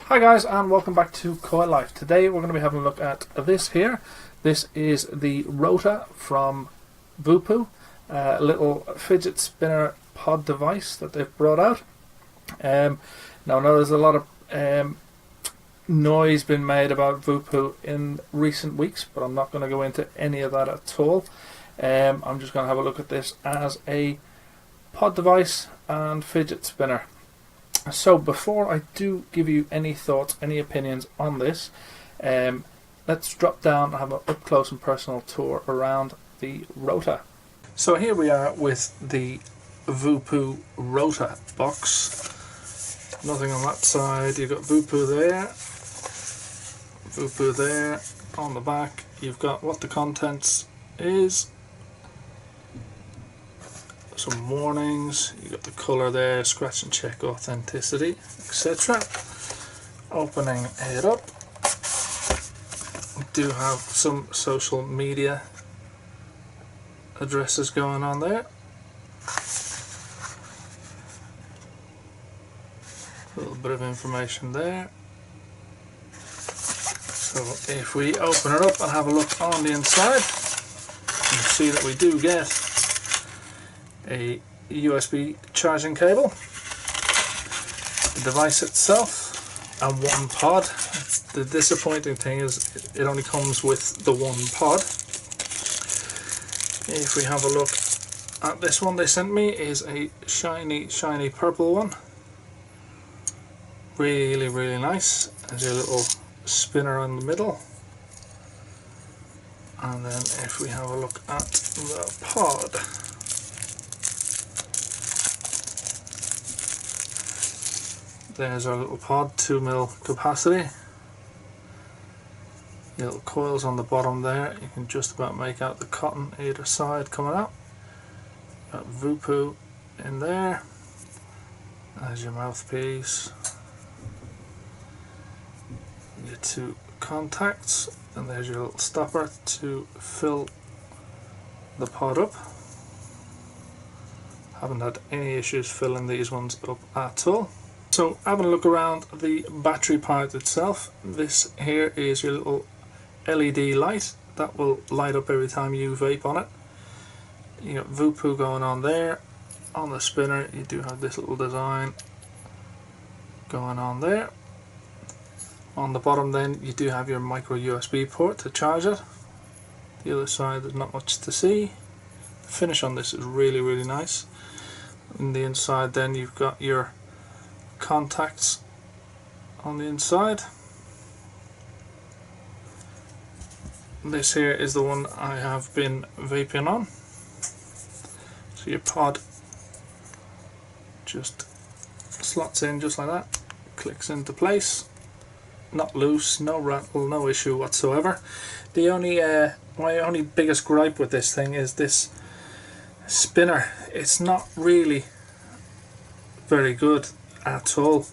Hi guys, and welcome back to Coil Life. Today we're going to be having a look at this here. This is the Rota from VOOPOO, a little fidget spinner pod device that they've brought out. Now I know there's a lot of noise been made about VOOPOO in recent weeks, but I'm not going to go into any of that at all. I'm just going to have a look at this as a pod device and fidget spinner. So before I do give you any thoughts, any opinions on this, let's drop down and have an up close and personal tour around the Rota. So here we are with the VOOPOO Rota box. Nothing on that side. You've got VOOPOO there, VOOPOO there. On the back you've got what the contents is. Some warnings, you got the colour there, scratch and check authenticity, etc. Opening it up, we do have some social media addresses going on there. A little bit of information there. So if we open it up and have a look on the inside, you can see that we do get a USB charging cable, the device itself, and one pod. The disappointing thing is it only comes with the one pod. If we have a look at this one they sent me, is a shiny purple one. Really nice. There's a little spinner in the middle, and then if we have a look at the pod, there's our little pod, 2mm capacity. Little coils on the bottom there, you can just about make out the cotton either side coming out. Got VOOPOO in there. There's your mouthpiece. Your two contacts, and there's your little stopper to fill the pod up. Haven't had any issues filling these ones up at all. So having a look around the battery part itself, this here is your little LED light that will light up every time you vape on it. You got VOOPOO going on there. On the spinner you do have this little design going on there. On the bottom then you do have your micro USB port to charge it. The other side there's not much to see. The finish on this is really nice. In the inside then you've got your contacts on the inside. This here is the one I have been vaping on. So your pod just slots in just like that, clicks into place, not loose, no rattle, no issue whatsoever. The only my only biggest gripe with this thing is this spinner. It's not really very good at all.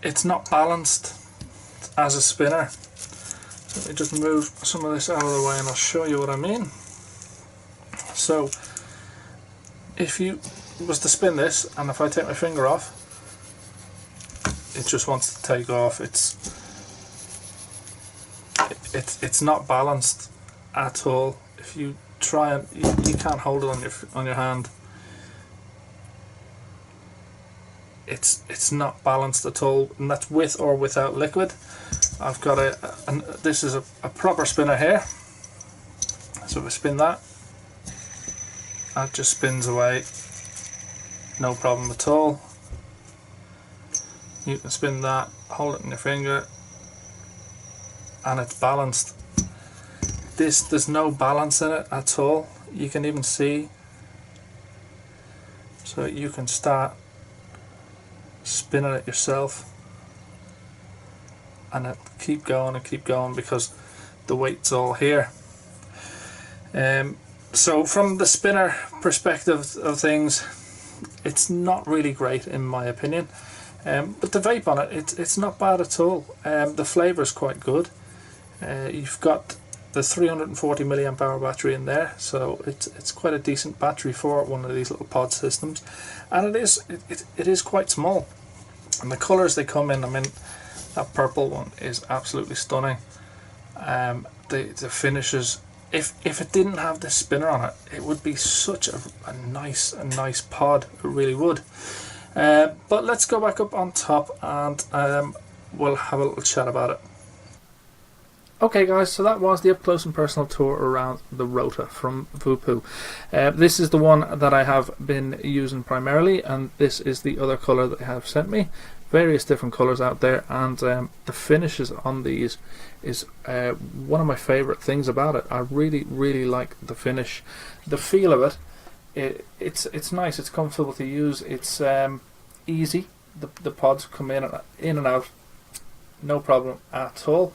It's not balanced as a spinner. Let me just move some of this out of the way and I'll show you what I mean. So if you was to spin this, and if I take my finger off, it just wants to take off. It's not balanced at all. If you try and you can't hold it on your hand. It's not balanced at all, and that's with or without liquid. I've got this is a proper spinner here. So if I spin that just spins away, no problem at all. You can spin that, hold it in your finger, and it's balanced. There's no balance in it at all. You can even see, so you can start spinning it yourself and keep going because the weight's all here. So from the spinner perspective of things, it's not really great in my opinion, but the vape on it, it's not bad at all. The flavour is quite good. You've got the 340 milliamp hour battery in there, so it's quite a decent battery for one of these little pod systems, and it is quite small. And the colours they come in, I mean, that purple one is absolutely stunning. The finishes, if it didn't have this spinner on it, it would be such a nice pod. It really would. But let's go back up on top and we'll have a little chat about it. Okay guys, so that was the up close and personal tour around the Rota from VOOPOO. This is the one that I have been using primarily, and this is the other colour that they have sent me. Various different colours out there, and the finishes on these is one of my favourite things about it. I really like the finish. The feel of it, it's nice, it's comfortable to use, it's easy. The pods come in and out, no problem at all.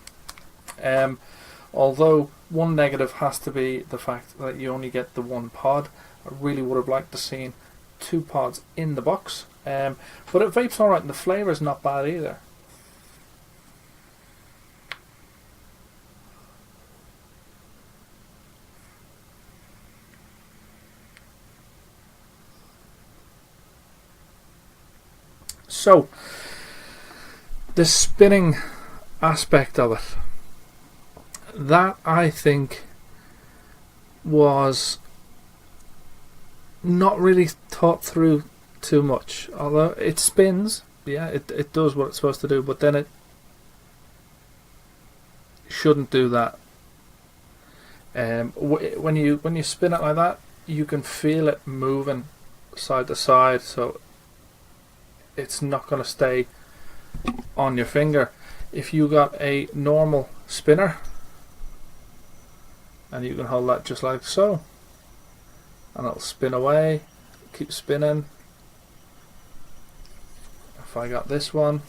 Although one negative has to be the fact that you only get the one pod. I really would have liked to seen 2 pods in the box, but it vapes alright, and the flavour is not bad either. So the spinning aspect of it, that I think was not really thought through too much. Although it spins, yeah, it does what it's supposed to do, but then it shouldn't do that. When you spin it like that, you can feel it moving side to side, so it's not going to stay on your finger. If you got a normal spinner, and you can hold that just like so, and it'll spin away, keep spinning. If I got this one,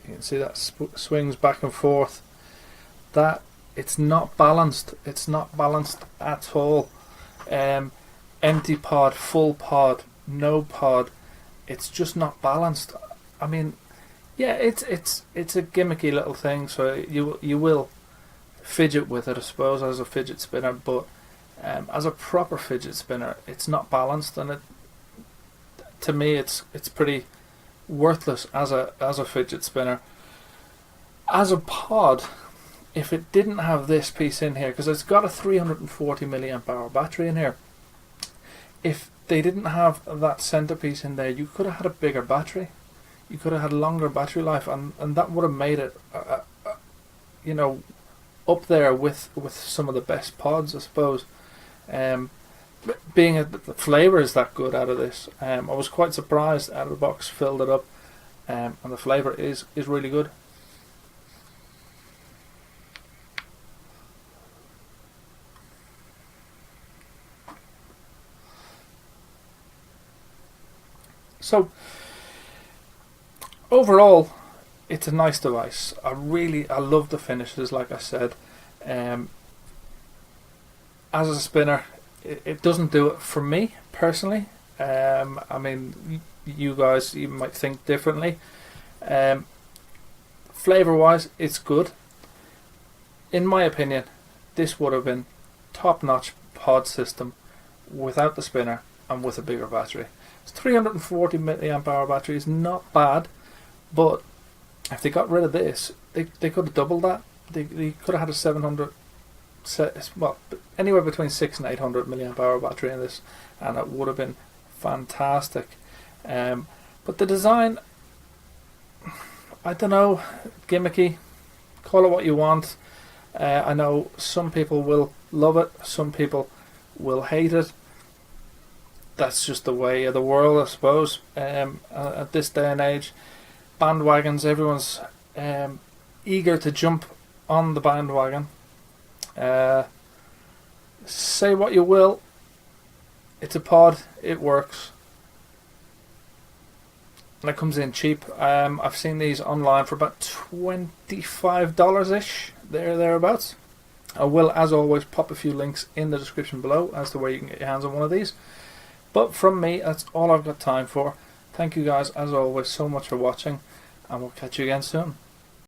you can see that swings back and forth. That it's not balanced. It's not balanced at all. Empty pod, full pod, no pod. It's just not balanced. I mean, yeah, it's a gimmicky little thing. So you will fidget with it, I suppose, as a fidget spinner. But as a proper fidget spinner, it's not balanced, and to me, it's pretty worthless as a fidget spinner. As a pod, if it didn't have this piece in here, because it's got a 340 milliamp hour battery in here, if they didn't have that centerpiece in there, you could have had a bigger battery, you could have had longer battery life, and that would have made it you know, up there with some of the best pods, I suppose. Being that the flavour is that good out of this, I was quite surprised out of the box, filled it up, and the flavour is really good. So overall, it's a nice device. I love the finishes, like I said. As a spinner, it doesn't do it for me personally. I mean, you guys, you might think differently. Flavor wise, it's good. In my opinion, this would have been top-notch pod system without the spinner and with a bigger battery. It's 340 milliamp hour battery is not bad, but if they got rid of this, they could have doubled that. They could have had a 700, well, anywhere between 600 and 800 milliamp hour battery in this, and it would have been fantastic. But the design, I don't know, gimmicky, call it what you want. I know some people will love it, some people will hate it. That's just the way of the world, I suppose. At this day and age, bandwagons, everyone's eager to jump on the bandwagon. Say what you will, it's a pod, it works, and it comes in cheap. I've seen these online for about $25-ish, thereabouts. I will, as always, pop a few links in the description below as to where you can get your hands on one of these. But from me, that's all I've got time for. Thank you guys, as always, so much for watching, and we'll catch you again soon.